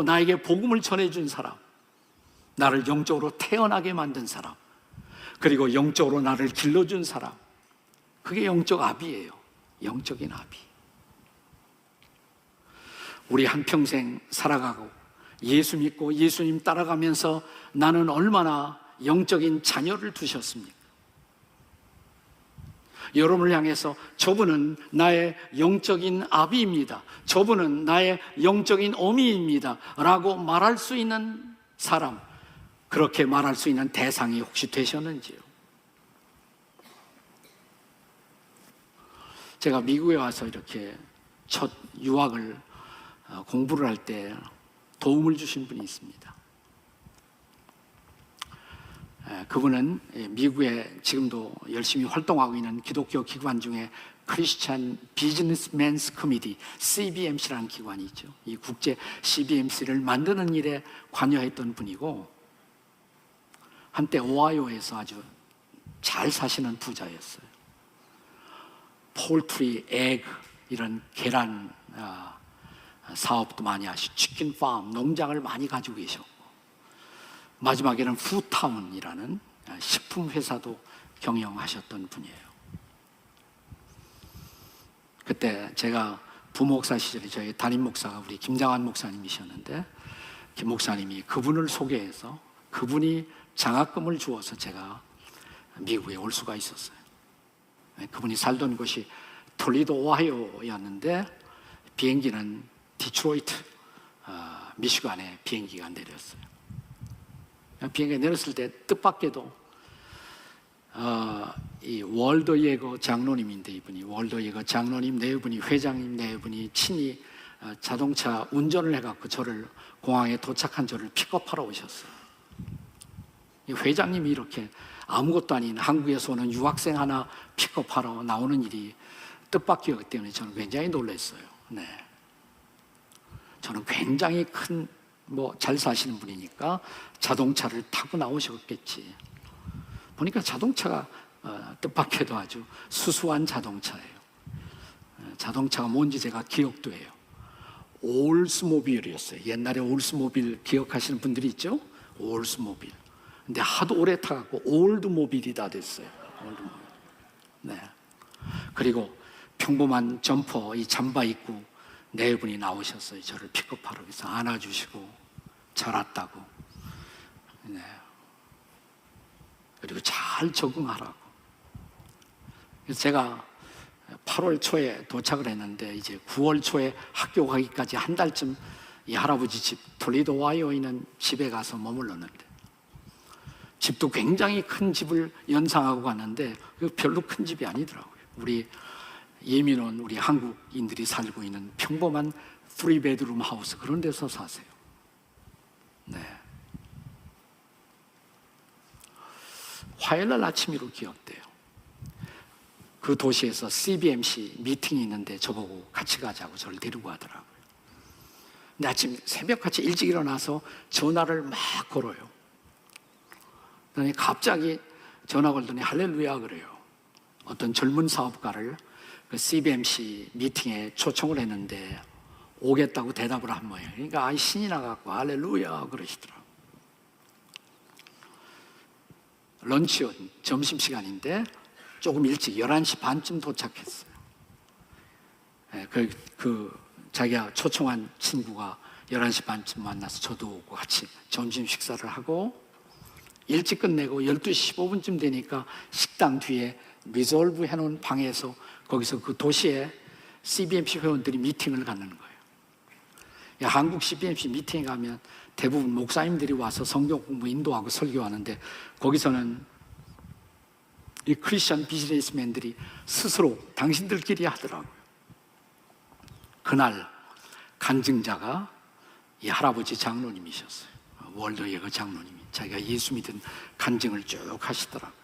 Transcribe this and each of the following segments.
나에게 복음을 전해준 사람, 나를 영적으로 태어나게 만든 사람, 그리고 영적으로 나를 길러준 사람, 그게 영적 아비예요. 영적인 아비. 우리 한평생 살아가고 예수 믿고 예수님 따라가면서 나는 얼마나 영적인 자녀를 두셨습니까? 여러분을 향해서 저분은 나의 영적인 아비입니다, 저분은 나의 영적인 어미입니다 라고 말할 수 있는 사람, 그렇게 말할 수 있는 대상이 혹시 되셨는지요? 제가 미국에 와서 이렇게 첫 유학을 공부를 할 때 도움을 주신 분이 있습니다. 그분은 미국에 지금도 열심히 활동하고 있는 기독교 기관 중에 크리스찬 비즈니스맨스 커미티, CBMC라는 기관이 있죠. 이 국제 CBMC를 만드는 일에 관여했던 분이고, 한때 오하이오에서 아주 잘 사시는 부자였어요. 폴트리, 에그 이런 계란 사업도 많이 하시고 치킨 팜, 농장을 많이 가지고 계셨고, 마지막에는 푸타운이라는 식품 회사도 경영하셨던 분이에요. 그때 제가 부목사 시절에 저희 담임 목사가 우리 김장환 목사님이셨는데, 김 목사님이 그분을 소개해서 그분이 장학금을 주어서 제가 미국에 올 수가 있었어요. 그분이 살던 곳이 톨리도 오하이오였는데 비행기는 디트로이트, 미시간에 비행기가 내렸어요. 비행기가 내렸을 때 뜻밖에도 이 월더 예거 장로님인데, 이분이 월더 예거 장로님 네 분이, 회장님 네 분이 친히 자동차 운전을 해갖고 저를 공항에 도착한 저를 픽업하러 오셨어요. 이 회장님이 이렇게 아무것도 아닌 한국에서 오는 유학생 하나 픽업하러 나오는 일이 뜻밖이었기 때문에 저는 굉장히 놀랐어요. 네. 저는 굉장히 큰, 잘 사시는 분이니까 자동차를 타고 나오셨겠지. 보니까 자동차가 뜻밖에도 아주 수수한 자동차예요. 자동차가 뭔지 제가 기억도 해요. 올스모빌이었어요. 옛날에 올스모빌 기억하시는 분들이 있죠? 올스모빌. 근데 하도 오래 타갖고 올드모빌이 다 됐어요. 올드모빌. 네. 그리고 평범한 점퍼, 이 잠바 입고 네 분이 나오셨어요. 저를 픽업하러. 그래서 안아주시고 잘 왔다고. 네. 그리고 잘 적응하라고. 그래서 제가 8월 초에 도착을 했는데 이제 9월 초에 학교 가기까지 한 달쯤 이 할아버지 집 톨리도 오하이오에 있는 집에 가서 머물렀는데, 집도 굉장히 큰 집을 연상하고 갔는데 별로 큰 집이 아니더라고요. 우리 예민원, 우리 한국인들이 살고 있는 평범한 3베드룸 하우스, 그런 데서 사세요. 네. 화요일날 아침으로 기억돼요. 그 도시에서 CBMC 미팅이 있는데 저보고 같이 가자고 저를 데리고 가더라고요. 근데 아침 새벽같이 일찍 일어나서 전화를 막 걸어요. 그러니 갑자기 전화 걸더니 할렐루야 그래요. 어떤 젊은 사업가를 그 CBMC 미팅에 초청을 했는데 오겠다고 대답을 한 모양이에요. 그러니까 신이 나갖고 할렐루야 그러시더라고요. 런치온, 점심시간인데 조금 일찍 11시 반쯤 도착했어요. 자기가 초청한 친구가 11시 반쯤 만나서 저도 오고 같이 점심 식사를 하고, 일찍 끝내고 12시 15분쯤 되니까 식당 뒤에 리졸브 해놓은 방에서 거기서 그 도시에 CBMC 회원들이 미팅을 갖는 거예요. 한국 CBMC 미팅에 가면 대부분 목사님들이 와서 성경 공부 인도하고 설교하는데, 거기서는 이 크리스천 비즈니스맨들이 스스로 당신들끼리 하더라고요. 그날 간증자가 이 할아버지 장로님이셨어요. 월더 예거 장로님이 자기가 예수 믿은 간증을 쭉 하시더라고요.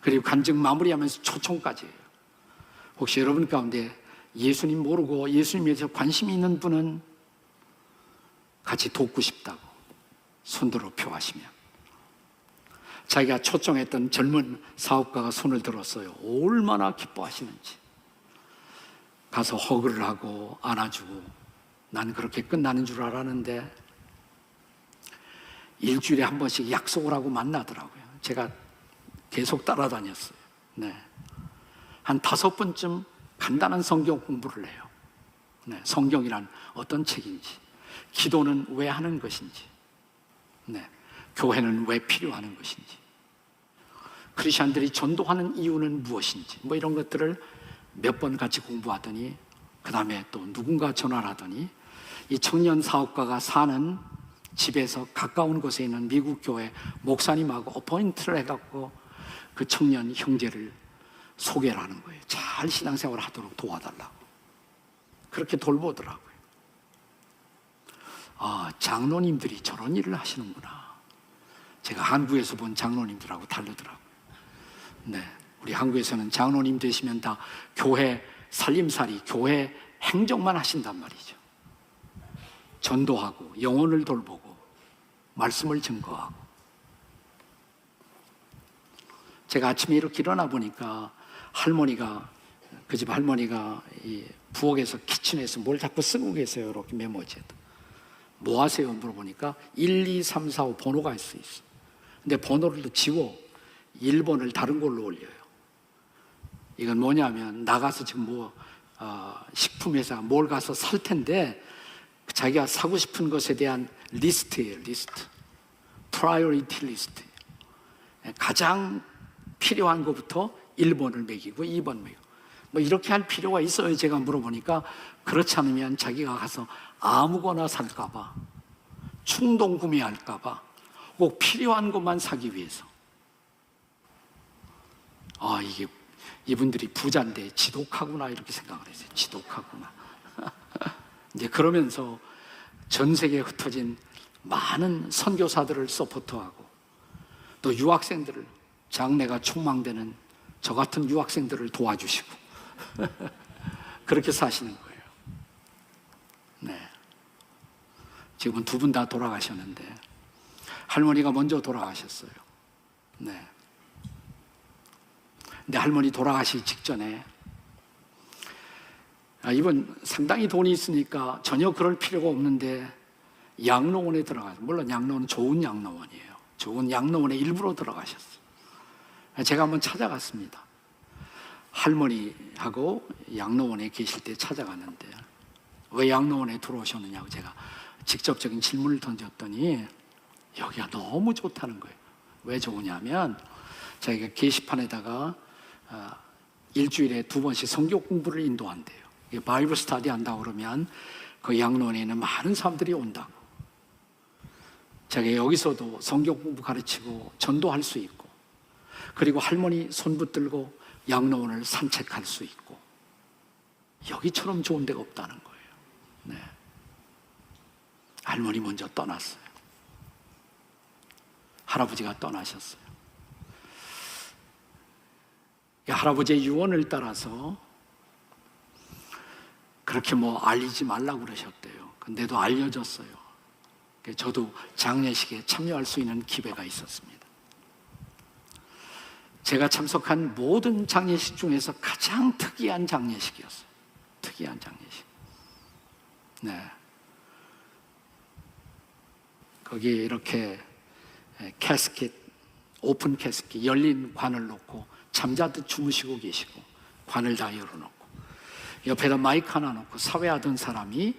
그리고 간증 마무리하면서 초청까지 해요. 혹시 여러분 가운데 예수님 모르고 예수님에 대해서 관심이 있는 분은 같이 돕고 싶다고 손들어 표하시면, 자기가 초청했던 젊은 사업가가 손을 들었어요. 얼마나 기뻐하시는지. 가서 허그를 하고 안아주고 난 그렇게 끝나는 줄 알았는데 일주일에 한 번씩 약속을 하고 만나더라고요. 제가 계속 따라다녔어요. 네. 한 5번쯤 간단한 성경 공부를 해요. 네. 성경이란 어떤 책인지, 기도는 왜 하는 것인지, 네. 교회는 왜 필요한 것인지, 크리스천들이 전도하는 이유는 무엇인지, 뭐 이런 것들을 몇 번 같이 공부하더니 그 다음에 또 누군가 전화를 하더니 이 청년 사업가가 사는 집에서 가까운 곳에 있는 미국 교회 목사님하고 어포인트를 해갖고 그 청년 형제를 소개를 하는 거예요. 잘 신앙생활을 하도록 도와달라고. 그렇게 돌보더라고요. 아, 장로님들이 저런 일을 하시는구나. 제가 한국에서 본 장로님들하고 다르더라고요. 네, 우리 한국에서는 장로님 되시면 다 교회 살림살이, 교회 행정만 하신단 말이죠. 전도하고 영혼을 돌보고 말씀을 증거하고. 제가 아침에 이렇게 일어나 보니까 할머니가, 그 집 할머니가 이 부엌에서 키친에서 뭘 자꾸 쓰고 계세요. 이렇게 메모지에다. 뭐 하세요? 물어보니까 1, 2, 3, 4, 5 번호가 있어. 근데 번호를 지워 1번을 다른 걸로 올려요. 이건 뭐냐면 나가서 지금 식품회사 뭘 가서 살 텐데 자기가 사고 싶은 것에 대한 리스트예요. 리스트. 프라이어리티 리스트. 가장 필요한 것부터 1번을 매기고 2번 매기고. 뭐 이렇게 할 필요가 있어요. 제가 물어보니까 그렇지 않으면 자기가 가서 아무거나 살까봐, 충동 구매할까봐 꼭 필요한 것만 사기 위해서. 아, 이게 이분들이 부자인데 지독하구나 이렇게 생각을 했어요. 지독하구나. 이제 그러면서 전 세계에 흩어진 많은 선교사들을 서포트하고 또 유학생들을, 장래가 촉망되는 저 같은 유학생들을 도와주시고 그렇게 사시는 거예요. 네. 지금은 2분 다 돌아가셨는데 할머니가 먼저 돌아가셨어요. 네. 근데 할머니 돌아가시기 직전에 이분 상당히 돈이 있으니까 전혀 그럴 필요가 없는데 양로원에 들어가서, 물론 양로원은 좋은 양로원이에요. 좋은 양로원에 일부러 들어가셨어요. 제가 한번 찾아갔습니다. 할머니하고 양로원에 계실 때 찾아갔는데 왜 양로원에 들어오셨느냐고 제가 직접적인 질문을 던졌더니 여기가 너무 좋다는 거예요. 왜 좋으냐면 자기가 게시판에다가 일주일에 2번씩 성경 공부를 인도한대요. 바이블 스터디 한다고 그러면 그 양로원에 있는 많은 사람들이 온다고. 자기가 여기서도 성경 공부 가르치고 전도할 수 있고, 그리고 할머니 손 붙들고 양로원을 산책할 수 있고, 여기처럼 좋은 데가 없다는 거예요. 네. 할머니 먼저 떠났어요. 할아버지가 떠나셨어요. 할아버지의 유언을 따라서 그렇게 알리지 말라고 그러셨대요. 근데도 알려졌어요. 저도 장례식에 참여할 수 있는 기회가 있었습니다. 제가 참석한 모든 장례식 중에서 가장 특이한 장례식이었어요. 특이한 장례식. 네. 거기에 이렇게 캐스켓, 오픈 캐스켓, 열린 관을 놓고 잠자듯 주무시고 계시고 관을 다 열어놓고 옆에다 마이크 하나 놓고 사회하던 사람이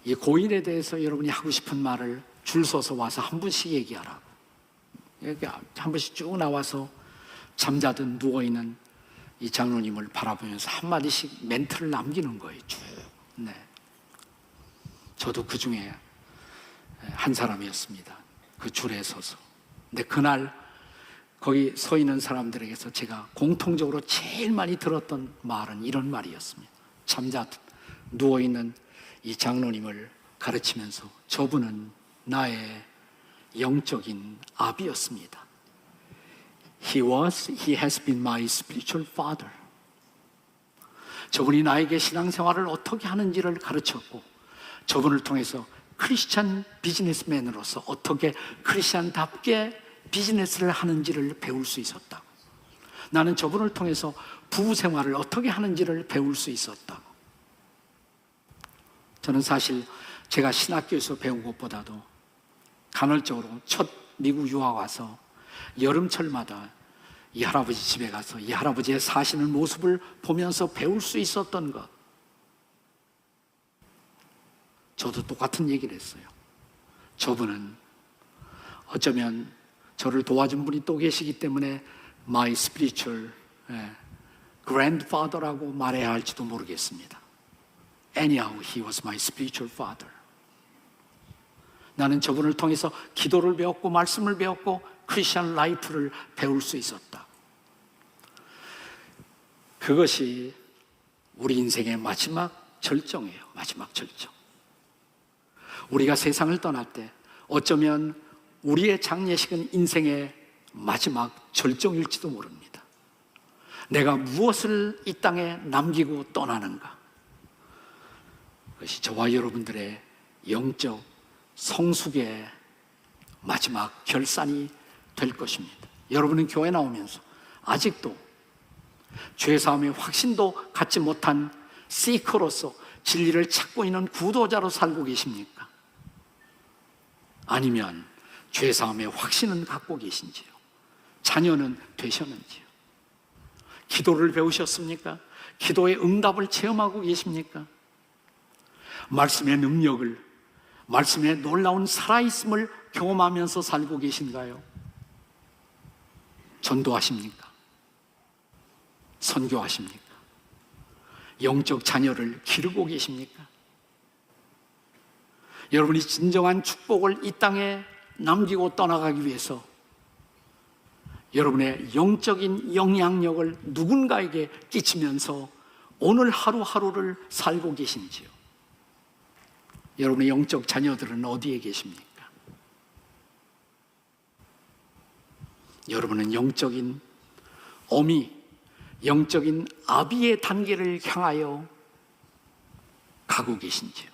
이 고인에 대해서 여러분이 하고 싶은 말을 줄 서서 와서 한 분씩 얘기하라고. 이렇게 한 분씩 쭉 나와서 잠자듯 누워있는 이 장로님을 바라보면서 한마디씩 멘트를 남기는 거예요. 쭉. 네. 저도 그 중에 한 사람이었습니다. 그 줄에 서서. 근데 그날 거기 서 있는 사람들에게서 제가 공통적으로 제일 많이 들었던 말은 이런 말이었습니다. 잠자듯 누워있는 이 장로님을 가르치면서 저분은 나의 영적인 아비였습니다. He has been my spiritual father. 저분이 나에게 신앙생활을 어떻게 하는지를 가르쳤고, 저분을 통해서 크리스찬 비즈니스맨으로서 어떻게 크리스찬답게 비즈니스를 하는지를 배울 수 있었다고. 나는 저분을 통해서 부부 생활을 어떻게 하는지를 배울 수 있었다고. 저는 사실 제가 신학교에서 배운 것보다도 간헐적으로 첫 미국 유학 와서 여름철마다 이 할아버지 집에 가서 이 할아버지의 사시는 모습을 보면서 배울 수 있었던 것, 저도 똑같은 얘기를 했어요. 저분은 어쩌면 저를 도와준 분이 또 계시기 때문에 my spiritual grandfather라고 말해야 할지도 모르겠습니다. Anyhow, he was my spiritual father. 나는 저분을 통해서 기도를 배웠고 말씀을 배웠고 크리스천 라이프를 배울 수 있었다. 그것이 우리 인생의 마지막 절정이에요. 마지막 절정. 우리가 세상을 떠날 때 어쩌면 우리의 장례식은 인생의 마지막 절정일지도 모릅니다. 내가 무엇을 이 땅에 남기고 떠나는가? 그것이 저와 여러분들의 영적 성숙의 마지막 결산이 될 것입니다. 여러분은 교회 나오면서 아직도 죄사함의 확신도 갖지 못한 시커로서 진리를 찾고 있는 구도자로 살고 계십니까? 아니면 죄사함의 확신은 갖고 계신지요? 자녀는 되셨는지요? 기도를 배우셨습니까? 기도의 응답을 체험하고 계십니까? 말씀의 능력을, 말씀의 놀라운 살아있음을 경험하면서 살고 계신가요? 전도하십니까? 선교하십니까? 영적 자녀를 기르고 계십니까? 여러분이 진정한 축복을 이 땅에 남기고 떠나가기 위해서 여러분의 영적인 영향력을 누군가에게 끼치면서 오늘 하루하루를 살고 계신지요? 여러분의 영적 자녀들은 어디에 계십니까? 여러분은 영적인 어미, 영적인 아비의 단계를 향하여 가고 계신지요?